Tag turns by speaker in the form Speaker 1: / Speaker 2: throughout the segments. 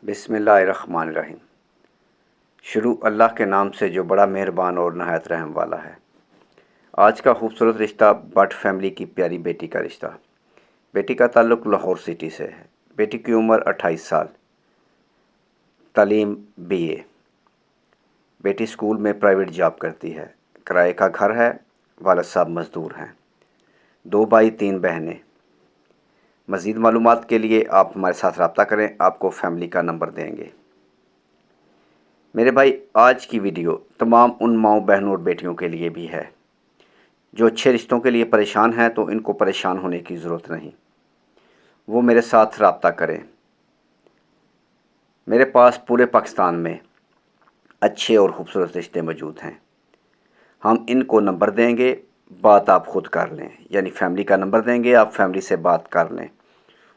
Speaker 1: بسم اللہ الرحمن الرحیم۔ شروع اللہ کے نام سے جو بڑا مہربان اور نہایت رحم والا ہے۔ آج کا خوبصورت رشتہ بٹ فیملی کی پیاری بیٹی کا رشتہ۔ بیٹی کا تعلق لاہور سٹی سے ہے۔ بیٹی کی عمر 28 سال، تعلیم BA۔ بیٹی اسکول میں پرائیویٹ جاب کرتی ہے، کرائے کا گھر ہے، والد صاحب مزدور ہیں، 2 بھائی 3 بہنیں۔ مزید معلومات کے لیے آپ ہمارے ساتھ رابطہ کریں، آپ کو فیملی کا نمبر دیں گے۔ میرے بھائی، آج کی ویڈیو تمام ان ماؤں بہنوں اور بیٹیوں کے لیے بھی ہے جو اچھے رشتوں کے لیے پریشان ہیں، تو ان کو پریشان ہونے کی ضرورت نہیں، وہ میرے ساتھ رابطہ کریں۔ میرے پاس پورے پاکستان میں اچھے اور خوبصورت رشتے موجود ہیں۔ ہم ان کو نمبر دیں گے، بات آپ خود کر لیں، یعنی فیملی کا نمبر دیں گے، آپ فیملی سے بات کر لیں۔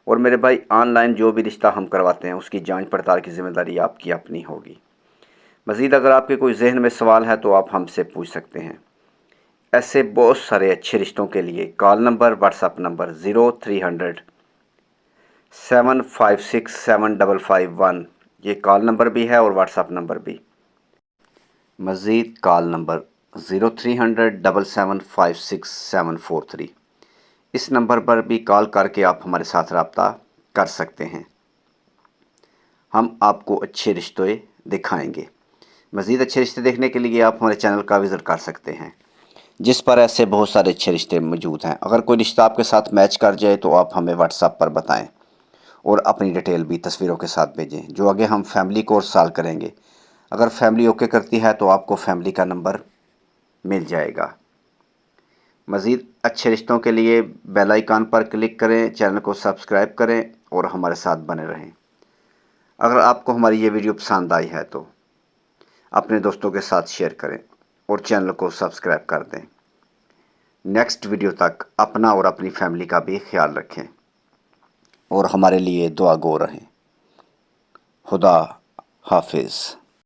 Speaker 1: اور میرے بھائی، آن لائن جو بھی رشتہ ہم کرواتے ہیں اس کی جانچ پڑتال کی ذمہ داری آپ کی اپنی ہوگی۔ مزید اگر آپ کے کوئی ذہن میں سوال ہے تو آپ ہم سے پوچھ سکتے ہیں۔ ایسے بہت سارے اچھے رشتوں کے لیے call number, what's app number 0300 756 7551، یہ کال نمبر بھی ہے اور واٹس ایپ نمبر بھی۔ مزید کال نمبر 0300 775 743، اس نمبر پر بھی کال کر کے آپ ہمارے ساتھ رابطہ کر سکتے ہیں۔ ہم آپ کو اچھے رشتے دکھائیں گے۔ مزید اچھے رشتے دیکھنے کے لیے آپ ہمارے چینل کا وزٹ کر سکتے ہیں، جس پر ایسے بہت سارے اچھے رشتے موجود ہیں۔ اگر کوئی رشتہ آپ کے ساتھ میچ کر جائے تو آپ ہمیں واٹس ایپ پر بتائیں اور اپنی ڈیٹیل بھی تصویروں کے ساتھ بھیجیں، جو آگے ہم فیملی کورس سال کریں گے۔ اگر فیملی اوکے کرتی ہے تو آپ کو فیملی کا نمبر مل جائے گا۔ مزید اچھے رشتوں کے لیے بیل آئیکن پر کلک کریں، چینل کو سبسکرائب کریں اور ہمارے ساتھ بنے رہیں۔ اگر آپ کو ہماری یہ ویڈیو پسند آئی ہے تو اپنے دوستوں کے ساتھ شیئر کریں اور چینل کو سبسکرائب کر دیں۔ نیکسٹ ویڈیو تک اپنا اور اپنی فیملی کا بھی خیال رکھیں اور ہمارے لیے دعا گو رہیں۔ خدا حافظ۔